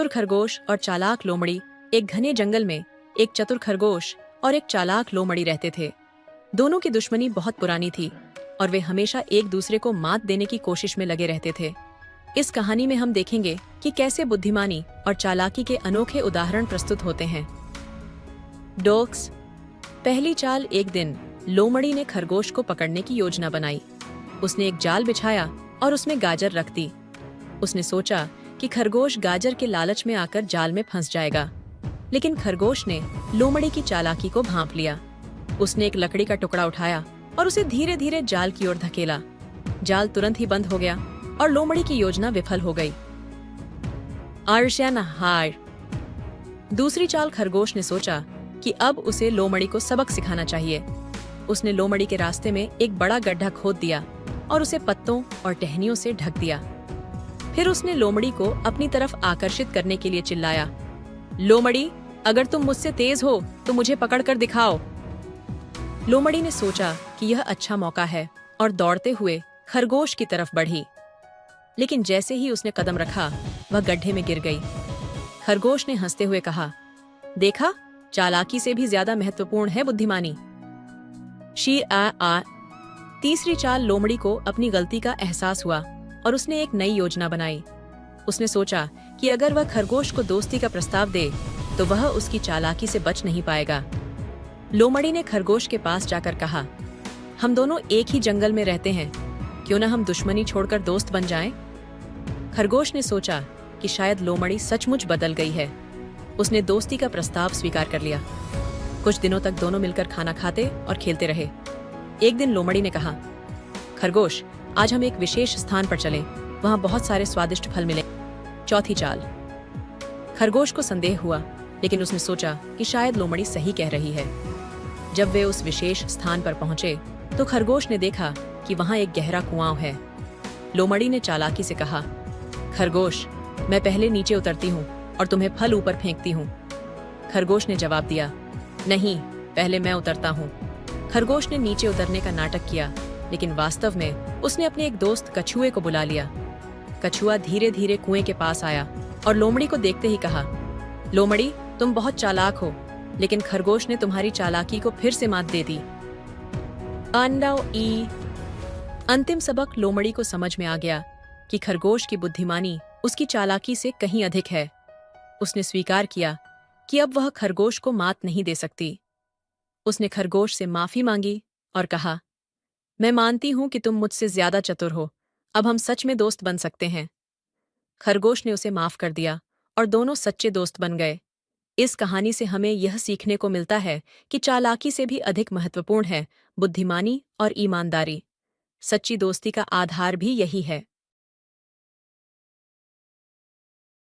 चतुर खरगोश और चालाक लोमड़ी। एक घने जंगल में एक चतुर खरगोश और एक चालाक लोमड़ी रहते थे। दोनों की दुश्मनी बहुत पुरानी थी और वे हमेशा एक दूसरे को मात देने की कोशिश में लगे रहते थे। इस कहानी में हम देखेंगे कि कैसे बुद्धिमानी और चालाकी के अनोखे उदाहरण प्रस्तुत होते हैं। डॉग्स। पहली चाल। एक दिन लोमड़ी ने खरगोश को पकड़ने की योजना बनाई। उसने एक जाल बिछाया और उसमें गाजर रख दी। उसने सोचा कि खरगोश गाजर के लालच में आकर जाल में फंस जाएगा, लेकिन खरगोश ने लोमड़ी की चालाकी को भांप लिया। उसने एक लकड़ी का टुकड़ा उठाया और उसे धीरे धीरे जाल की ओर धकेला। जाल तुरंत ही बंद हो गया और लोमड़ी की योजना विफल हो गई। आर्शन हार। दूसरी चाल। खरगोश ने सोचा कि अब उसे लोमड़ी को सबक सिखाना चाहिए। उसने लोमड़ी के रास्ते में एक बड़ा गड्ढा खोद दिया और उसे पत्तों और टहनियों से ढक दिया। फिर उसने लोमड़ी को अपनी तरफ आकर्षित करने के लिए चिल्लाया, लोमड़ी, अगर तुम मुझसे तेज हो तो मुझे पकड़कर दिखाओ। लोमड़ी ने सोचा कि यह अच्छा मौका है और दौड़ते हुए खरगोश की तरफ बढ़ी, लेकिन जैसे ही उसने कदम रखा वह गड्ढे में गिर गई। खरगोश ने हंसते हुए कहा, देखा, चालाकी से भी ज्यादा महत्वपूर्ण है बुद्धिमानी। शी आ। तीसरी चाल। लोमड़ी को अपनी गलती का एहसास हुआ और उसने एक नई योजना बनाई। उसने सोचा कि अगर वह खरगोश को दोस्ती का प्रस्ताव दे तो वह उसकी चालाकी से बच नहीं पाएगा। लोमड़ी ने खरगोश के पास जाकर कहा, हम दोनों एक ही जंगल में रहते हैं, क्यों न हम दुश्मनी छोड़कर दोस्त बन जाएं? खरगोश ने सोचा कि शायद लोमड़ी सचमुच बदल गई है। उसने दोस्ती का प्रस्ताव स्वीकार कर लिया। कुछ दिनों तक दोनों मिलकर खाना खाते और खेलते रहे। एक दिन लोमड़ी ने कहा, खरगोश, आज हम एक विशेष स्थान पर चलें, वहां बहुत सारे स्वादिष्ट फल मिले। चौथी चाल। खरगोश को संदेह हुआ, लेकिन उसने सोचा कि शायद लोमड़ी सही कह रही है। जब वे उस विशेष स्थान पर पहुंचे तो खरगोश ने देखा कि वहां एक गहरा कुआं है। लोमड़ी ने चालाकी से कहा, खरगोश, मैं पहले नीचे उतरती हूँ और तुम्हें फल ऊपर फेंकती हूँ। खरगोश ने जवाब दिया, नहीं, पहले मैं उतरता हूँ। खरगोश ने नीचे उतरने का नाटक किया, लेकिन वास्तव में उसने अपने एक दोस्त कछुए को बुला लिया। कछुआ धीरे धीरे कुएं के पास आया और लोमड़ी को देखते ही कहा, लोमड़ी, तुम बहुत चालाक हो, लेकिन खरगोश ने तुम्हारी चालाकी को फिर से मात दे दी। अंतिम सबक। लोमड़ी को समझ में आ गया कि खरगोश की बुद्धिमानी उसकी चालाकी से कहीं अधिक है। उसने स्वीकार किया कि अब वह खरगोश को मात नहीं दे सकती। उसने खरगोश से माफी मांगी और कहा, मैं मानती हूं कि तुम मुझसे ज्यादा चतुर हो, अब हम सच में दोस्त बन सकते हैं। खरगोश ने उसे माफ कर दिया और दोनों सच्चे दोस्त बन गए। इस कहानी से हमें यह सीखने को मिलता है कि चालाकी से भी अधिक महत्वपूर्ण है बुद्धिमानी और ईमानदारी। सच्ची दोस्ती का आधार भी यही है।